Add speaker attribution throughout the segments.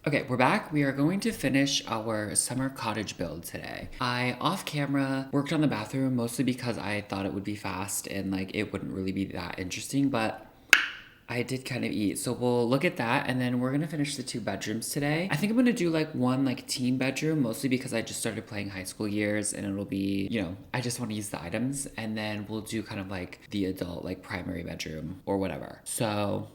Speaker 1: Okay, we're back. We are going to finish our summer cottage build today. I, off camera, worked on the bathroom mostly because I thought it would be fast and like it wouldn't really be that interesting, but I did kind of eat. So we'll look at that and then we're gonna finish the 2 bedrooms today. I think I'm gonna do like one like teen bedroom, mostly because I just started playing high school years and it'll be, I just wanna use the items. And then we'll do kind of like the adult, like primary bedroom or whatever. So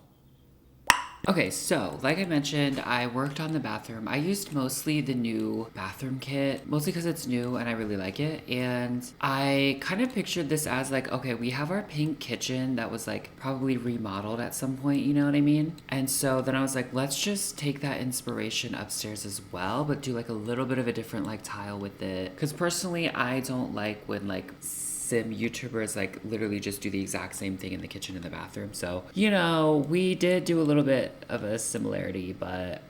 Speaker 1: okay, so like I mentioned, I worked on the bathroom. I used mostly the new bathroom kit, mostly because it's new and I really like it. And I kind of pictured this as like, okay, we have our pink kitchen that was like probably remodeled at some point, you know what I mean? And so then I was like, let's just take that inspiration upstairs as well, but do like a little bit of a different like tile with it. Because personally, I don't like when like YouTubers like literally just do the exact same thing in the kitchen and the bathroom. So, we did do a little bit of a similarity, but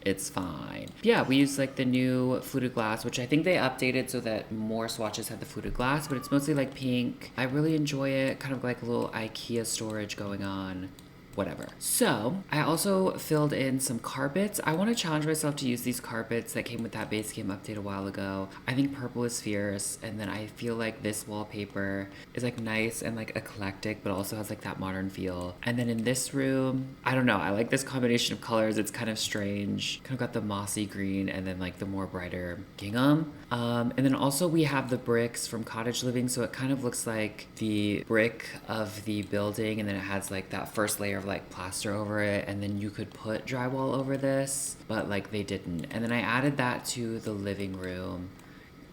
Speaker 1: it's fine. Yeah, we used like the new fluted glass, which I think they updated so that more swatches had the fluted glass, but it's mostly like pink. I really enjoy it, kind of like a little IKEA storage going on. Whatever. So I also filled in some carpets. I want to challenge myself to use these carpets that came with that base game update a while ago. I think purple is fierce, and then I feel like this wallpaper is like nice and like eclectic, but also has like that modern feel. And then in this room, I don't know, I like this combination of colors. It's kind of strange. Kind of got the mossy green and then like the more brighter gingham. And then also we have the bricks from cottage living, so it kind of looks like the brick of the building, and then it has like that first layer of like plaster over it, and then you could put drywall over this, but like they didn't. And then I added that to the living room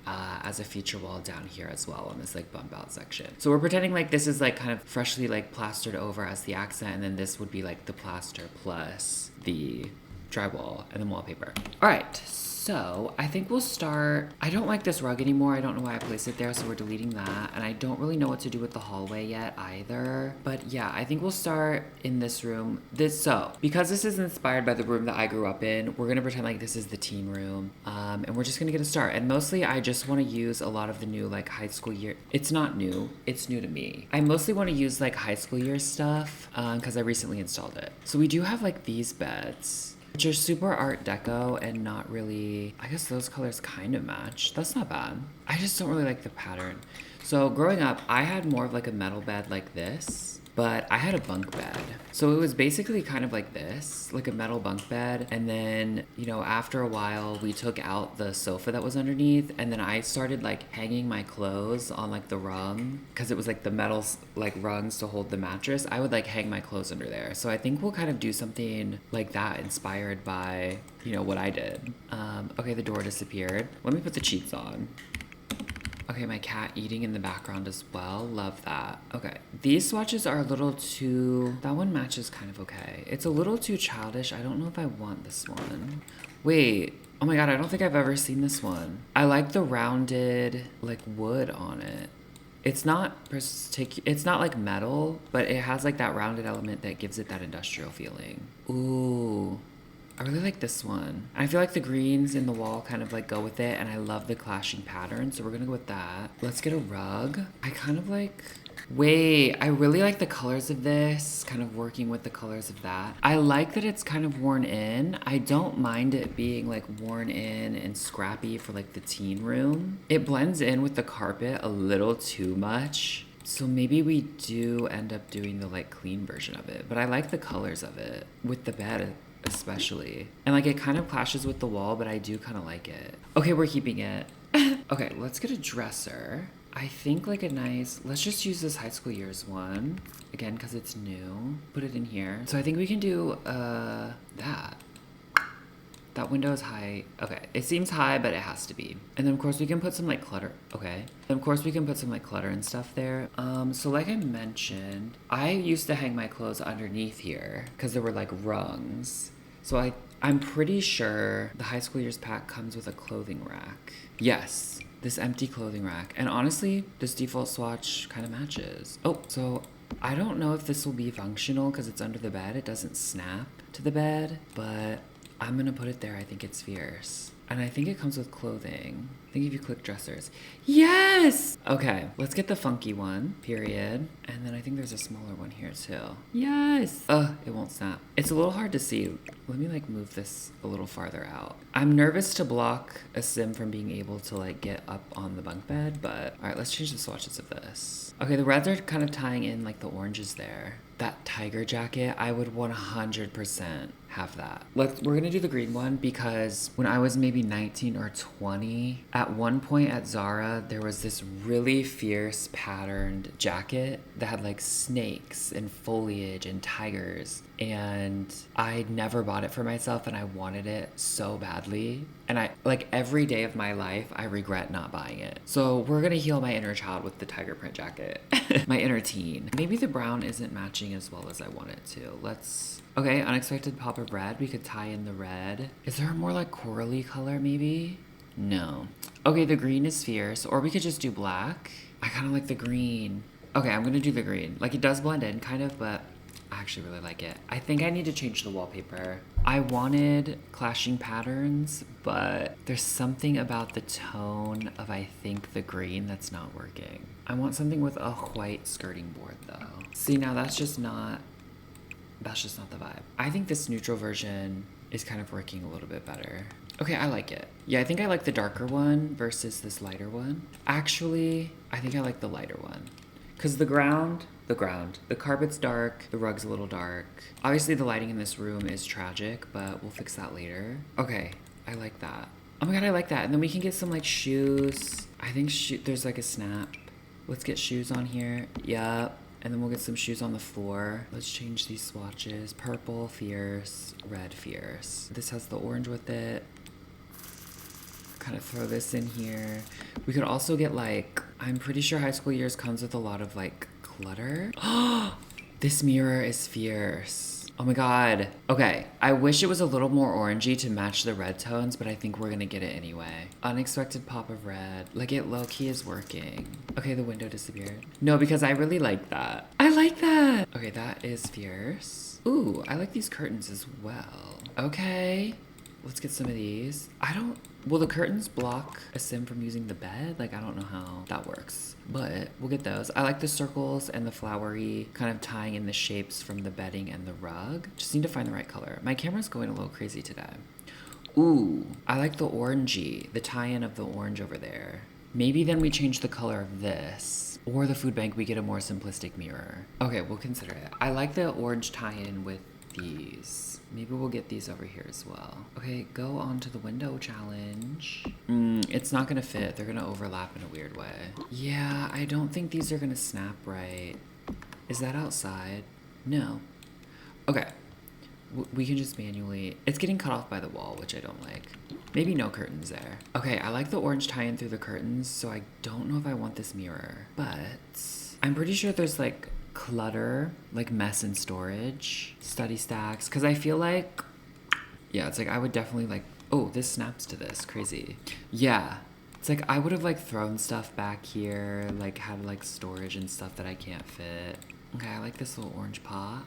Speaker 1: as a feature wall down here as well on this like bump out section. So we're pretending like this is like kind of freshly like plastered over as the accent, and then this would be like the plaster plus the drywall and then wallpaper. All right, so I think we'll start. I don't like this rug anymore. I don't know why I placed it there, so we're deleting that. And I don't really know what to do with the hallway yet either. But yeah, I think we'll start in this room. Because this is inspired by the room that I grew up in, we're gonna pretend like this is the teen room. And we're just gonna get a start. And mostly I just wanna use a lot of the new like high school year. It's not new, it's new to me. I mostly wanna use like high school year stuff because I recently installed it. So we do have like these beds, which are super art deco and not really, I guess those colors kind of match. That's not bad. I just don't really like the pattern. So growing up, I had more of like a metal bed like this, but I had a bunk bed. So it was basically kind of like this, like a metal bunk bed. And then, after a while we took out the sofa that was underneath, and then I started like hanging my clothes on like the rung, because it was like the metal like rungs to hold the mattress. I would like hang my clothes under there. So I think we'll kind of do something like that inspired by, what I did. Okay, the door disappeared. Let me put the sheets on. Okay, my cat eating in the background as well. Love that. Okay, these swatches are a little too... That one matches kind of okay. It's a little too childish. I don't know if I want this one. Wait. Oh my god, I don't think I've ever seen this one. I like the rounded, like, wood on it. It's not it's not like metal, but it has like that rounded element that gives it that industrial feeling. Ooh. I really like this one. I feel like the greens in the wall kind of like go with it, and I love the clashing pattern, so we're gonna go with that. Let's get a rug. I kind of like... Wait, I really like the colors of this, kind of working with the colors of that. I like that it's kind of worn in. I don't mind it being like worn in and scrappy for like the teen room. It blends in with the carpet a little too much. So maybe we do end up doing the like clean version of it, but I like the colors of it with the bed especially. And like it kind of clashes with the wall, but I do kind of like it. Okay, we're keeping it. Okay, let's get a dresser. I think like a nice, let's just use this high school years one again because it's new. Put it in here. So I think we can do that. That window is high. Okay, it seems high, but it has to be. And then of course we can put some like clutter. Okay. And of course we can put some like clutter and stuff there. So like I mentioned, I used to hang my clothes underneath here because there were like rungs. So I'm pretty sure the high school years pack comes with a clothing rack. Yes, this empty clothing rack. And honestly, this default swatch kind of matches. Oh, so I don't know if this will be functional because it's under the bed. It doesn't snap to the bed, but I'm gonna put it there. I think it's fierce. And I think it comes with clothing. I think if you click dressers. Yes! Okay, let's get the funky one, period. And then I think there's a smaller one here too. Yes! Ugh, it won't snap. It's a little hard to see. Let me like move this a little farther out. I'm nervous to block a sim from being able to like get up on the bunk bed, but all right, let's change the swatches of this. Okay, the reds are kind of tying in like the oranges there. That tiger jacket, I would 100% have that. We're gonna do the green one because when I was maybe 19 or 20, at one point at Zara, there was this really fierce patterned jacket that had like snakes and foliage and tigers. And I never bought it for myself and I wanted it so badly. And I, like every day of my life, I regret not buying it. So we're gonna heal my inner child with the tiger print jacket. My inner teen. Maybe the brown isn't matching as well as I want it to. Okay, unexpected pop of red. We could tie in the red. Is there a more like corally color maybe? No. Okay, the green is fierce. Or we could just do black. I kind of like the green. Okay, I'm gonna do the green. Like it does blend in kind of, but I actually really like it. I think I need to change the wallpaper. I wanted clashing patterns, but there's something about the tone of I think the green that's not working. I want something with a white skirting board though. See, now that's just not the vibe. I think this neutral version is kind of working a little bit better. Okay, I like it. Yeah, I think I like the darker one versus this lighter one. Actually, I think I like the lighter one. Because the carpet's dark, the rug's a little dark. Obviously the lighting in this room is tragic, but we'll fix that later. Okay, I like that. Oh my god, I like that. And then we can get some like shoes. I think there's like a snap. Let's get shoes on here. Yup. And then we'll get some shoes on the floor. Let's change these swatches. Purple, fierce, red, fierce. This has the orange with it. Kind of throw this in here. We could also get like, I'm pretty sure high school years comes with a lot of like clutter. This mirror is fierce. Oh my god. Okay, I wish it was a little more orangey to match the red tones, but I think we're gonna get it anyway. Unexpected pop of red. Like it low-key is working. Okay, the window disappeared. No, because I really like that. I like that. Okay, that is fierce. Ooh, I like these curtains as well. Okay, let's get some of these. Will the curtains block a sim from using the bed? Like, I don't know how that works, but we'll get those. I like the circles and the flowery kind of tying in the shapes from the bedding and the rug. Just need to find the right color. My camera's going a little crazy today. Ooh, I like the orangey, the tie-in of the orange over there. Maybe then we change the color of this. Or the food bank, we get a more simplistic mirror. Okay, we'll consider it. I like the orange tie-in with these. Maybe we'll get these over here as well. Okay, go on to the window challenge. It's not gonna fit. They're gonna overlap in a weird way. Yeah, I don't think these are gonna snap right. Is that outside? No. Okay. We can just manually... It's getting cut off by the wall, which I don't like. Maybe no curtains there. Okay, I like the orange tie-in through the curtains, so I don't know if I want this mirror. But I'm pretty sure there's like clutter, like mess and storage, study stacks, because I feel like, yeah, it's like I would definitely like, oh, this snaps to this, crazy. Yeah, it's like I would have like thrown stuff back here, like had like storage and stuff that I can't fit. Okay, I like this little orange pot.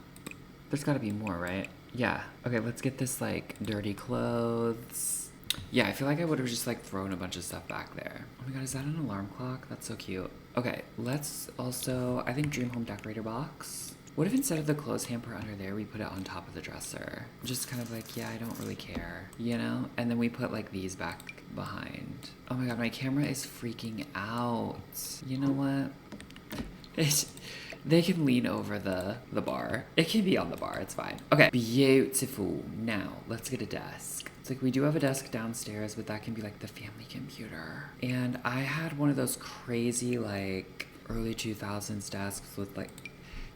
Speaker 1: There's gotta be more, right? Yeah, okay, let's get this like dirty clothes. Yeah, I feel like I would have just like thrown a bunch of stuff back there. Oh my god, is that an alarm clock? That's so cute. Okay, let's also, I think dream home decorator box. What if instead of the clothes hamper under there, we put it on top of the dresser? Just kind of like, yeah, I don't really care, you know? And then we put like these back behind. Oh my god, my camera is freaking out. You know what? They can lean over the bar. It can be on the bar, it's fine. Okay, beautiful. Now, let's get a desk. It's like we do have a desk downstairs, but that can be like the family computer. And I had one of those crazy like early 2000s desks with like,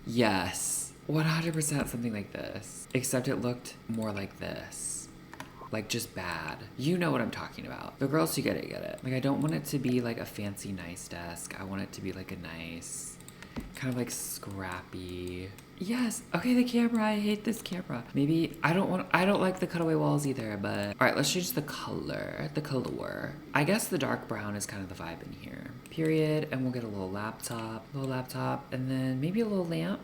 Speaker 1: yes, 100% something like this. Except it looked more like this. Like just bad. You know what I'm talking about. The girls who get it, get it. Like I don't want it to be like a fancy nice desk. I want it to be like a nice, kind of like scrappy. Yes. Okay, the camera. I hate this camera. Maybe I don't like the cutaway walls either, but all right, let's change the color. The color. I guess the dark brown is kind of the vibe in here. Period. And we'll get a little laptop, and then maybe a little lamp.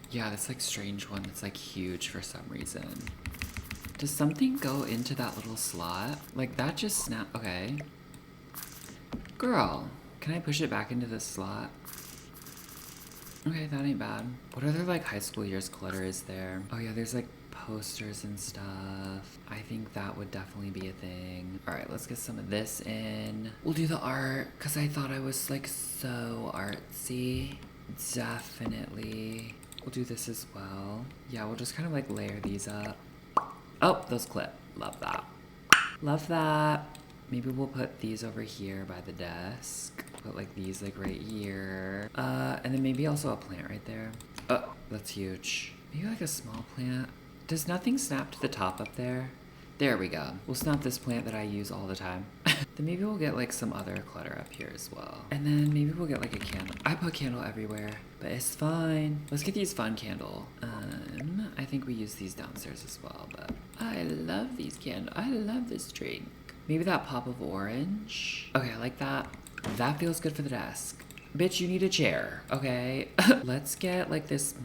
Speaker 1: Yeah, this like strange one that's like huge for some reason. Does something go into that little slot? Like that just snap, okay. Girl, can I push it back into this slot? Okay, that ain't bad. What other like high school years clutter is there? Oh yeah, there's like posters and stuff. I think that would definitely be a thing. All right, let's get some of this in. We'll do the art because I thought I was like so artsy. Definitely. We'll do this as well. Yeah, we'll just kind of like layer these up. Oh, those clip. Love that. Love that. Maybe we'll put these over here by the desk. Put like these like right here. And then maybe also a plant right there. Oh, that's huge. Maybe like a small plant. Does nothing snap to the top up there? There we go. We'll snap this plant that I use all the time. Then maybe we'll get like some other clutter up here as well. And then maybe we'll get like a candle. I put candle everywhere, but it's fine. Let's get these fun candle. I think we use these downstairs as well, but I love these candles. I love this drink. Maybe that pop of orange. Okay, I like that. That feels good for the desk. Bitch, you need a chair, okay? Let's get like this,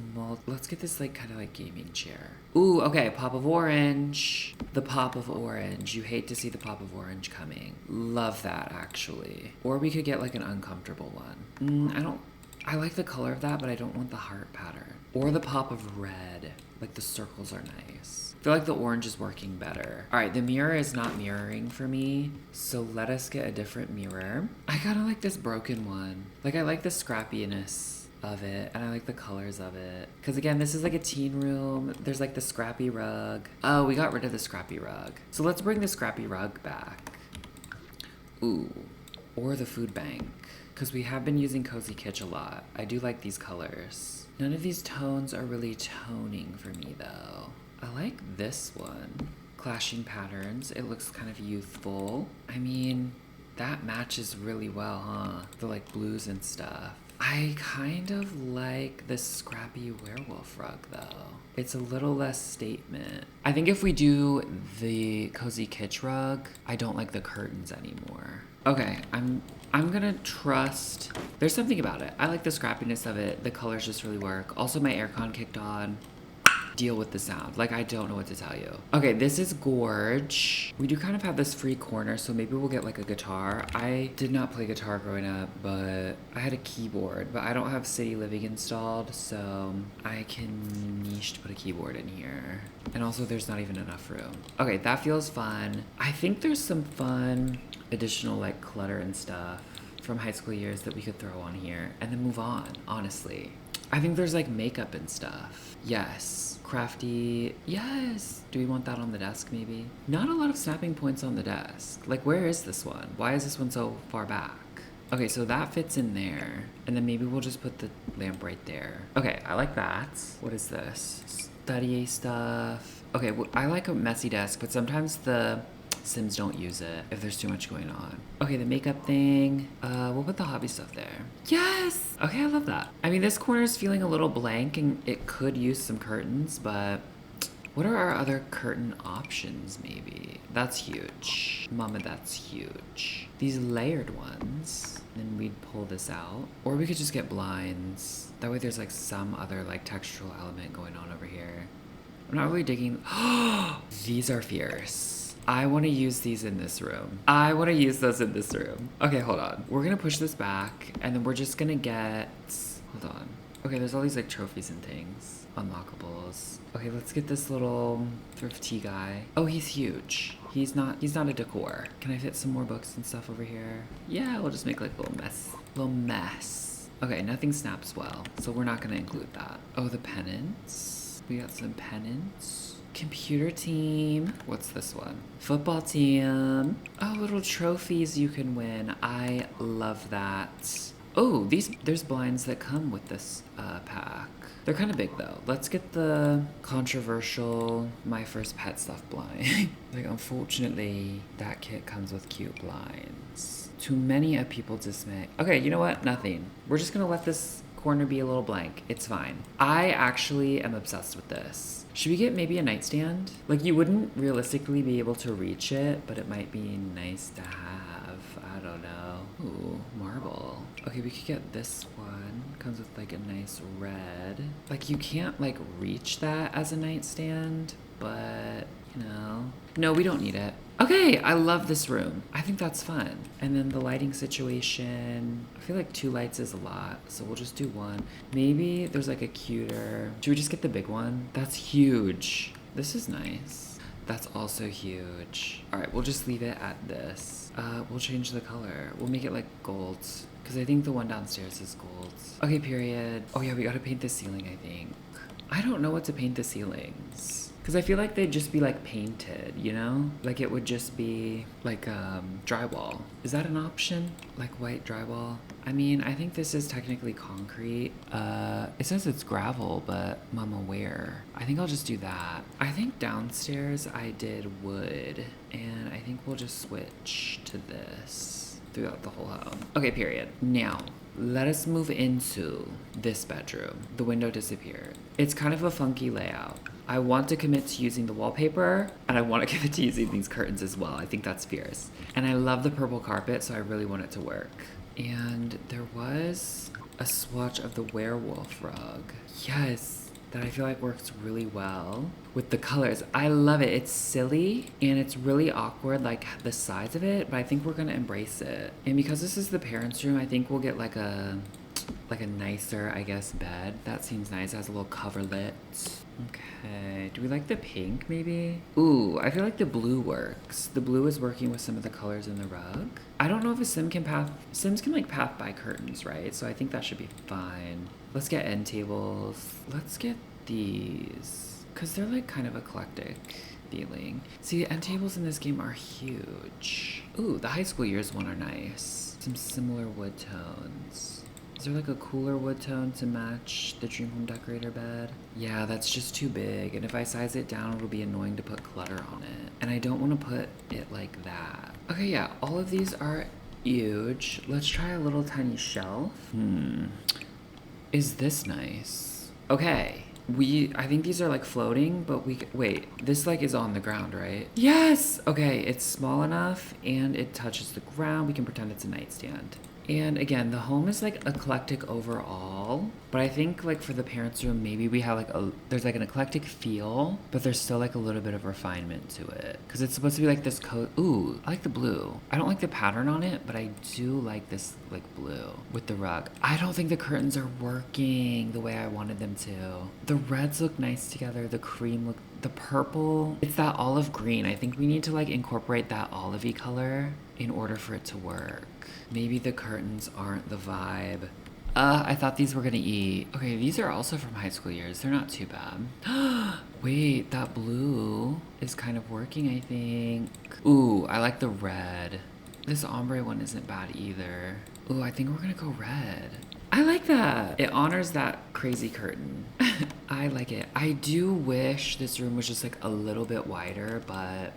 Speaker 1: let's get this like kind of like gaming chair. Ooh, okay, pop of orange. The pop of orange. You hate to see the pop of orange coming. Love that, actually. Or we could get like an uncomfortable one. I like the color of that, but I don't want the heart pattern. Or the pop of red. Like the circles are nice. I feel like the orange is working better. All right, the mirror is not mirroring for me, so let us get a different mirror. I kind of like this broken one. Like I like the scrappiness of it, and I like the colors of it. Because again, this is like a teen room. There's like the scrappy rug. Oh, we got rid of the scrappy rug. So let's bring the scrappy rug back. Ooh, or the food bank. Because we have been using Cozy Kitch a lot. I do like these colors. None of these tones are really toning for me though. I like this one. Clashing patterns. It looks kind of youthful. I mean, that matches really well, huh? The like blues and stuff. I kind of like the scrappy werewolf rug though. It's a little less statement. I think if we do the Cozy Kitch rug, I don't like the curtains anymore. Okay, I'm gonna trust. There's something about it. I like the scrappiness of it. The colors just really work. Also, my aircon kicked on. Deal with the sound. Like, I don't know what to tell you. Okay, this is Gorge. We do kind of have this free corner, so maybe we'll get like a guitar. I did not play guitar growing up, but I had a keyboard, but I don't have City Living installed, so I can niche to put a keyboard in here. And also, there's not even enough room. Okay, that feels fun. I think there's some fun additional like clutter and stuff from high school years that we could throw on here and then move on, honestly. I think there's like makeup and stuff. Yes. Crafty. Yes. Do we want that on the desk maybe? Not a lot of snapping points on the desk. Like, where is this one? Why is this one so far back? Okay, so that fits in there. And then maybe we'll just put the lamp right there. Okay, I like that. What is this? Study stuff. Okay, well, I like a messy desk, but sometimes the Sims don't use it if there's too much going on. Okay, the makeup thing. We'll put the hobby stuff there. Yes! Okay, I love that. I mean, this corner is feeling a little blank and it could use some curtains, but what are our other curtain options maybe? That's huge. Mama, that's huge. These layered ones. Then we'd pull this out. Or we could just get blinds. That way there's like some other like textural element going on over here. I'm not really digging. These are fierce. I want to use these in this room. I want to use those in this room. Okay, hold on. We're going to push this back, and then we're just going to get... Hold on. Okay, there's all these, like, trophies and things. Unlockables. Okay, let's get this little thrifty guy. Oh, he's huge. He's not a decor. Can I fit some more books and stuff over here? Yeah, we'll just make, like, a little mess. Little mess. Okay, nothing snaps well, so we're not going to include that. Oh, the pennants. We got some pennants. Computer team. What's this one? Football team. Oh, little trophies you can win. I love that. Oh, there's blinds that come with this pack. They're kind of big though. Let's get the controversial My First Pet stuff blind. Like, unfortunately, that kit comes with cute blinds. To many a people dismay. Okay, you know what? Nothing. We're just gonna let this corner be a little blank. It's fine. I actually am obsessed with this. Should we get maybe a nightstand? Like, you wouldn't realistically be able to reach it, but it might be nice to have. I don't know. Ooh, marble. Okay, we could get this one. Comes with like a nice red. Like, you can't like reach that as a nightstand, but you know. No, we don't need it. Okay, I love this room. I think that's fun. And then the lighting situation, I feel like 2 lights is a lot, so we'll just do 1. Maybe there's like a cuter. Should we just get the big one? That's huge. This is nice. That's also huge. All right, we'll just leave it at this. We'll change the color. We'll make it like golds, because I think the one downstairs is golds. Okay, period. Oh yeah, we gotta paint the ceiling, I think. I don't know what to paint the ceilings. Because I feel like they'd just be like painted, you know? Like it would just be like drywall. Is that an option? Like white drywall? I mean, I think this is technically concrete. It says it's gravel, but mama where? I think I'll just do that. I think downstairs I did wood, and I think we'll just switch to this throughout the whole home. Okay, period. Now, let us move into this bedroom. The window disappeared. It's kind of a funky layout. I want to commit to using the wallpaper, and I want to commit to using these curtains as well. I think that's fierce. And I love the purple carpet, so I really want it to work. And there was a swatch of the werewolf rug. Yes, that I feel like works really well with the colors. I love it. It's silly and it's really awkward, like the size of it, but I think we're gonna embrace it. And because this is the parents' room, I think we'll get like a nicer, I guess, bed. That seems nice. It has a little coverlet. Okay, do we like the pink maybe? Ooh, I feel like the blue works. The blue is working with some of the colors in the rug. I don't know if a Sims can like path by curtains, right? So I think that should be fine. Let's get end tables. Let's get these, because they're like kind of eclectic feeling. See, the end tables in this game are huge. Ooh, the high school years one are nice. Some similar wood tones. Is there like a cooler wood tone to match the Dream Home Decorator bed? Yeah, that's just too big. And if I size it down, it'll be annoying to put clutter on it. And I don't want to put it like that. Okay, yeah, all of these are huge. Let's try a little tiny shelf. Is this nice? Okay. I think these are like floating, but wait, this like is on the ground, right? Yes! Okay, it's small enough and it touches the ground. We can pretend it's a nightstand. And again, the home is like eclectic overall, but I think like for the parents' room, maybe we have there's like an eclectic feel, but there's still like a little bit of refinement to it. Cause it's supposed to be like this ooh, I like the blue. I don't like the pattern on it, but I do like this like blue with the rug. I don't think the curtains are working the way I wanted them to. The reds look nice together. The cream the purple, it's that olive green. I think we need to like incorporate that olivey color in order for it to work. Maybe the curtains aren't the vibe. I thought these were gonna eat. Okay, these are also from high school years. They're not too bad. Wait, that blue is kind of working, I think. Ooh, I like the red. This ombre one isn't bad either. Ooh, I think we're gonna go red. I like that. It honors that crazy curtain. I like it. I do wish this room was just like a little bit wider, but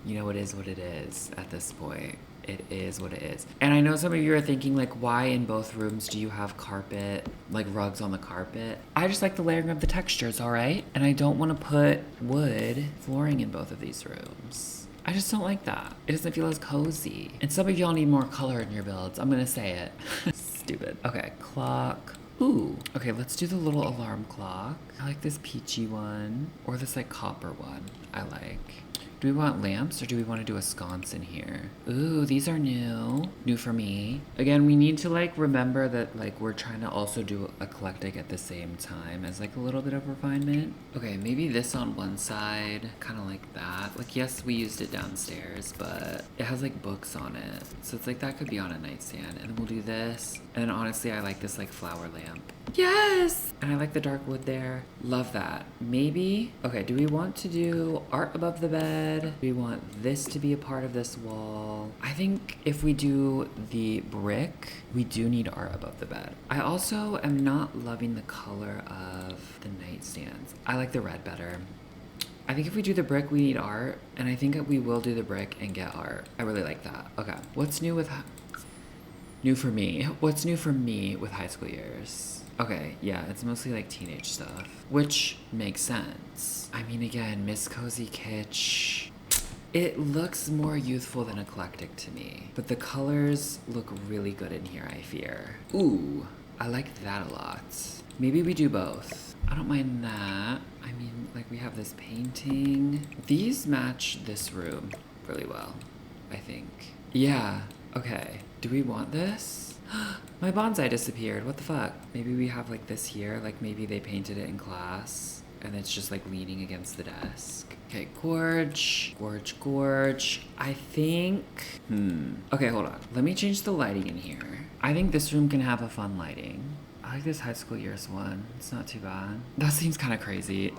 Speaker 1: you know, it is what it is at this point. It is what it is. And I know some of you are thinking like, why in both rooms do you have carpet, like rugs on the carpet? I just like the layering of the textures, all right? And I don't want to put wood flooring in both of these rooms. I just don't like that. It doesn't feel as cozy. And some of y'all need more color in your builds. I'm gonna say it. Stupid. Okay, clock. Ooh. Okay, let's do the little alarm clock. I like this peachy one, or this like copper one I like. Do we want lamps or do we want to do a sconce in here? Ooh, these are new. New for me. Again, we need to like remember that like we're trying to also do eclectic at the same time as like a little bit of refinement. Okay, maybe this on one side, kind of like that. Like, yes, we used it downstairs, but it has like books on it. So it's like that could be on a nightstand. And then we'll do this. And honestly, I like this like flower lamp. Yes! And I like the dark wood there. Love that. Maybe, okay, do we want to do art above the bed? Do we want this to be a part of this wall? I think if we do the brick, we do need art above the bed. I also am not loving the color of the nightstands. I like the red better. I think if we do the brick, we need art. And I think we will do the brick and get art. I really like that. Okay, what's new with... New for me. What's new for me with high school years? Okay, yeah, it's mostly like teenage stuff, which makes sense. I mean, again, Miss Cozy Kitsch. It looks more youthful than eclectic to me, but the colors look really good in here, I fear. Ooh, I like that a lot. Maybe we do both. I don't mind that. I mean, like we have this painting. These match this room really well, I think. Yeah, okay. Do we want this? My bonsai disappeared. What the fuck? Maybe we have like this here. Like maybe they painted it in class and it's just like leaning against the desk. Okay, gorge, gorge, gorge. I think, okay, hold on. Let me change the lighting in here. I think this room can have a fun lighting. I like this high school years one. It's not too bad. That seems kind of crazy,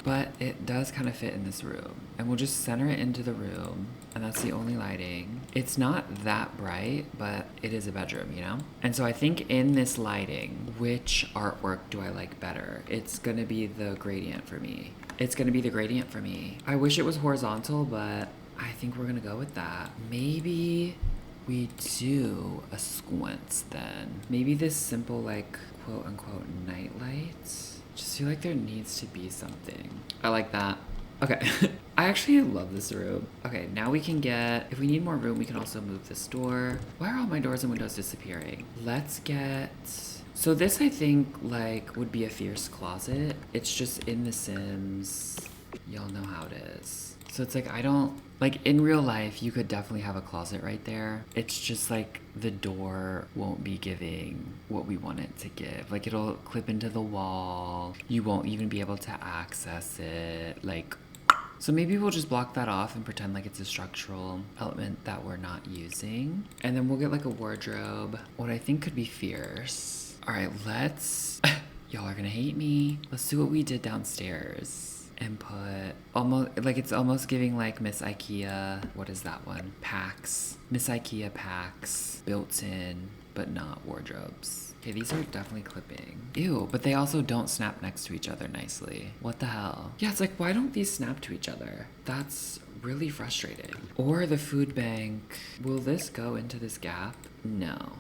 Speaker 1: but it does kind of fit in this room. And we'll just center it into the room, and that's the only lighting. It's not that bright, but it is a bedroom, you know? And so I think in this lighting, which artwork do I like better? It's gonna be the gradient for me. It's gonna be the gradient for me. I wish it was horizontal, but I think we're gonna go with that. Maybe we do a squint then. Maybe this simple like quote unquote night light. Just feel like there needs to be something. I like that. Okay. I actually love this room. Okay, now we can get, if we need more room, we can also move this door. Why are all my doors and windows disappearing? Let's get, so this I think like would be a fierce closet. It's just in The Sims. Y'all know how it is. So it's like, I don't, like in real life, you could definitely have a closet right there. It's just like the door won't be giving what we want it to give. Like it'll clip into the wall. You won't even be able to access it. Like, so maybe we'll just block that off and pretend like it's a structural element that we're not using. And then we'll get like a wardrobe. What I think could be fierce. All right, let's, y'all are gonna hate me. Let's do what we did downstairs. And put almost, like it's almost giving like Miss IKEA, what is that one? Packs. Miss IKEA packs, built in, but not wardrobes. Okay, these are definitely clipping. Ew, but they also don't snap next to each other nicely. What the hell? Yeah, it's like, why don't these snap to each other? That's really frustrating. Or the food bank, will this go into this gap? No.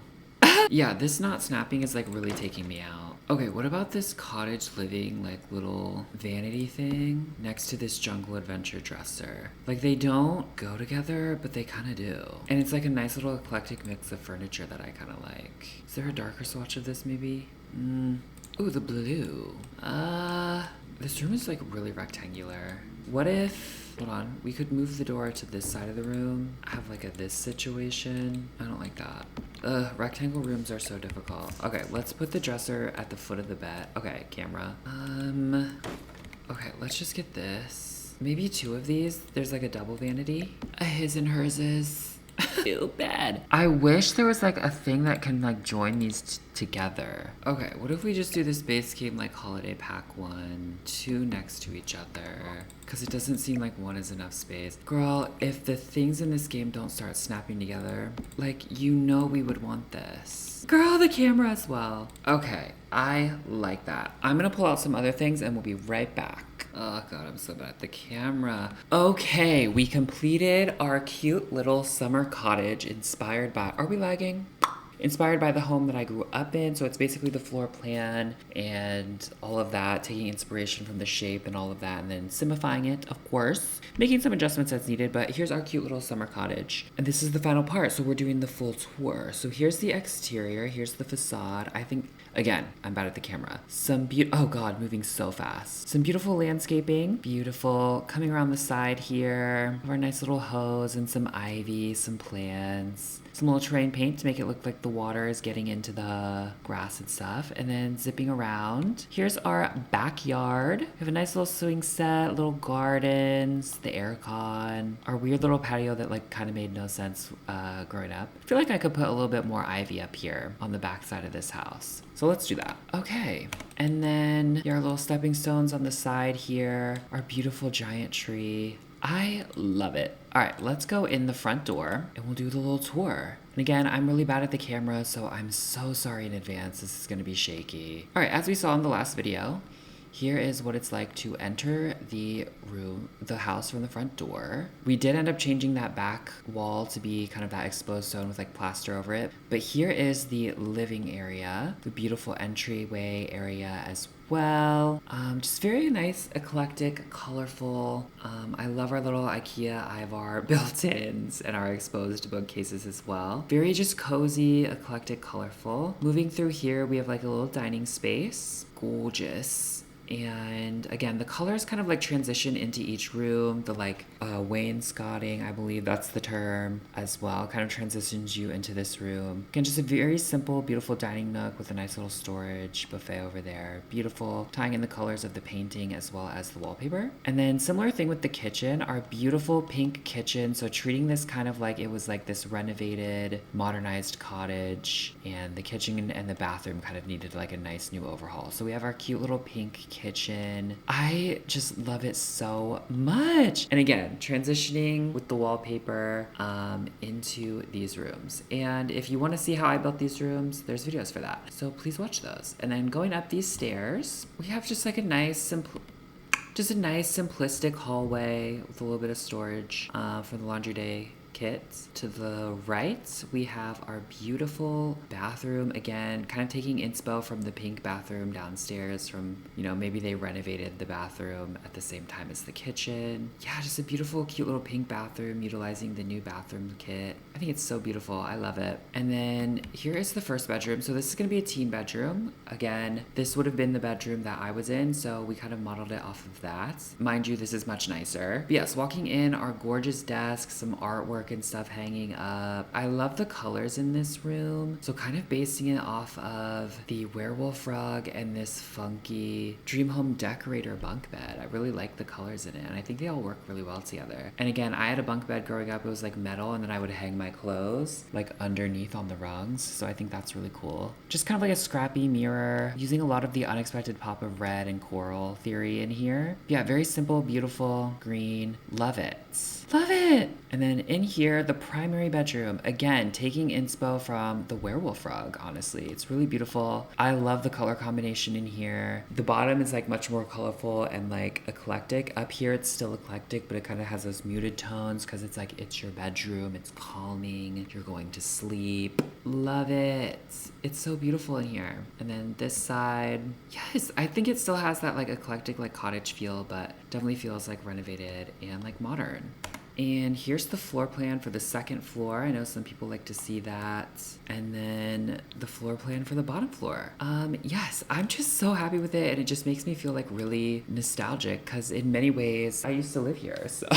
Speaker 1: Yeah, this not snapping is like really taking me out. Okay, what about this cottage living like little vanity thing next to this jungle adventure dresser? Like they don't go together, but they kind of do. And it's like a nice little eclectic mix of furniture that I kind of like. Is there a darker swatch of this maybe? Ooh, the blue. This room is like really rectangular. What if, hold on, we could move the door to this side of the room, have like a this situation. I don't like that. Rectangle rooms are so difficult. Okay, let's put the dresser at the foot of the bed. Okay, camera. Okay, let's just get this. Maybe two of these. There's like a double vanity. A his and hers is. Ew, bad. I wish there was like a thing that can like join these together. Okay, what if we just do this base game like holiday pack 1, 2 next to each other? Because it doesn't seem like one is enough space. Girl, if the things in this game don't start snapping together, like you know we would want this. Girl, the camera as well. Okay, I like that. I'm gonna pull out some other things and we'll be right back. Oh god, I'm so bad at the camera. Okay, we completed our cute little summer cottage inspired by, are we lagging? Inspired by the home that I grew up in. So it's basically the floor plan and all of that, taking inspiration from the shape and all of that, and then simplifying it, of course, making some adjustments as needed. But here's our cute little summer cottage. And this is the final part. So we're doing the full tour. So here's the exterior. Here's the facade. I think, again, I'm bad at the camera. Oh god, moving so fast. Some beautiful landscaping. Beautiful. Coming around the side here. Our nice little hose and some ivy, some plants. Some little terrain paint to make it look like the water is getting into the grass and stuff. And then zipping around. Here's our backyard. We have a nice little swing set, little gardens, the aircon, our weird little patio that like kind of made no sense growing up. I feel like I could put a little bit more ivy up here on the back side of this house. So let's do that. Okay. And then here are little stepping stones on the side here. Our beautiful giant tree. I love it. All right, let's go in the front door and we'll do the little tour. And again, I'm really bad at the camera, so I'm so sorry in advance. This is gonna be shaky. All right, as we saw in the last video, here is what it's like to enter the house from the front door. We did end up changing that back wall to be kind of that exposed stone with like plaster over it. But here is the living area, the beautiful entryway area as well. Just very nice, eclectic, colorful. I love our little IKEA Ivar built-ins and our exposed bookcases as well. Very just cozy, eclectic, colorful. Moving through here, we have like a little dining space. Gorgeous. And again, the colors kind of like transition into each room. The like wainscoting, I believe that's the term as well, kind of transitions you into this room. Again, just a very simple, beautiful dining nook with a nice little storage buffet over there. Beautiful, tying in the colors of the painting as well as the wallpaper. And then similar thing with the kitchen, our beautiful pink kitchen. So treating this kind of like it was like this renovated, modernized cottage, and the kitchen and the bathroom kind of needed like a nice new overhaul. So we have our cute little pink kitchen. I just love it so much. And again, transitioning with the wallpaper into these rooms. And if you want to see how I built these rooms, there's videos for that. So please watch those. And then going up these stairs, we have just like a nice simplistic hallway with a little bit of storage for the laundry day kit. To the right, we have our beautiful bathroom. Again, kind of taking inspo from the pink bathroom downstairs from, you know, maybe they renovated the bathroom at the same time as the kitchen. Yeah, just a beautiful, cute little pink bathroom utilizing the new bathroom kit. I think it's so beautiful. I love it. And then here is the first bedroom. So this is going to be a teen bedroom. Again, this would have been the bedroom that I was in, so we kind of modeled it off of that. Mind you, this is much nicer. But yes, walking in, our gorgeous desk, some artwork and stuff hanging up. I love the colors in this room. So kind of basing it off of the werewolf rug and this funky dream home decorator bunk bed. I really like the colors in it, and I think they all work really well together. And again, I had a bunk bed growing up. It was like metal, and then I would hang my clothes like underneath on the rungs. So I think that's really cool. Just kind of like a scrappy mirror, using a lot of the unexpected pop of red and coral theory in here. Yeah, very simple, beautiful, green. Love it. Love it! And then in here, the primary bedroom. Again, taking inspo from the werewolf rug, honestly. It's really beautiful. I love the color combination in here. The bottom is like much more colorful and like eclectic. Up here, it's still eclectic, but it kind of has those muted tones because it's like, it's your bedroom. It's calming. You're going to sleep. Love it. It's so beautiful in here. And then this side, yes, I think it still has that like eclectic, like cottage feel, but definitely feels like renovated and like modern. And here's the floor plan for the second floor. I know some people like to see that. And then the floor plan for the bottom floor. Yes, I'm just so happy with it. And it just makes me feel like really nostalgic because in many ways I used to live here. So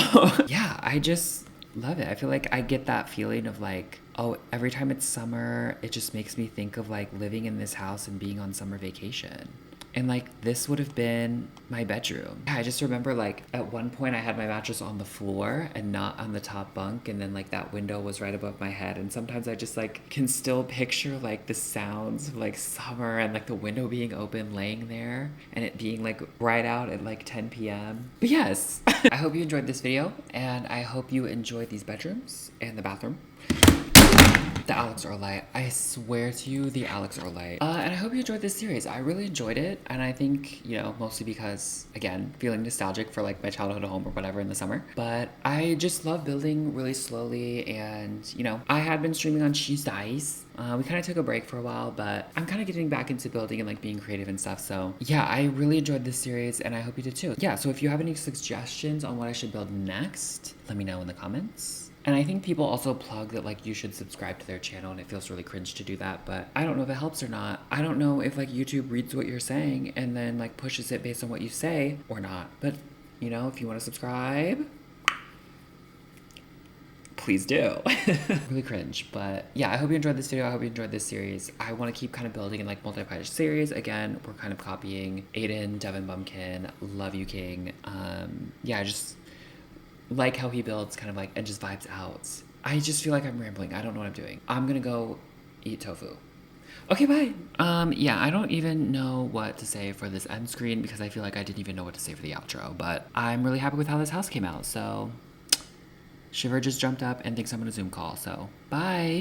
Speaker 1: yeah, I just love it. I feel like I get that feeling of like, oh, every time it's summer, it just makes me think of like living in this house and being on summer vacation. And like this would have been my bedroom. I just remember like at one point I had my mattress on the floor and not on the top bunk, and then like that window was right above my head, and sometimes I just like can still picture like the sounds of like summer and like the window being open laying there and it being like bright out at like 10 p.m. But yes, I hope you enjoyed this video, and I hope you enjoyed these bedrooms and the bathroom. The Alex Earl light. I swear to you, the Alex Earl light. And I hope you enjoyed this series. I really enjoyed it. And I think, you know, mostly because, again, feeling nostalgic for like my childhood home or whatever in the summer. But I just love building really slowly. And, you know, I had been streaming on Tuesdays. We kind of took a break for a while, but I'm kind of getting back into building and like being creative and stuff. So yeah, I really enjoyed this series and I hope you did too. Yeah, so if you have any suggestions on what I should build next, let me know in the comments. And I think people also plug that like you should subscribe to their channel, and it feels really cringe to do that, but I don't know if it helps or not. I don't know if like YouTube reads what you're saying and then like pushes it based on what you say or not. But you know, if you want to subscribe, please do. Really cringe, but yeah, I hope you enjoyed this video. I hope you enjoyed this series. I want to keep kind of building in like multi-project series. Again, we're kind of copying Aiden, Devin Bumpkin, Love You King. Yeah, I just like how he builds kind of like and just vibes out. I just feel like I'm rambling. I don't know what I'm doing. I'm gonna go eat tofu. Okay, bye. Yeah, I don't even know what to say for this end screen because I feel like I didn't even know what to say for the outro, but I'm really happy with how this house came out. So Shiver just jumped up and thinks I'm on a Zoom call, so bye.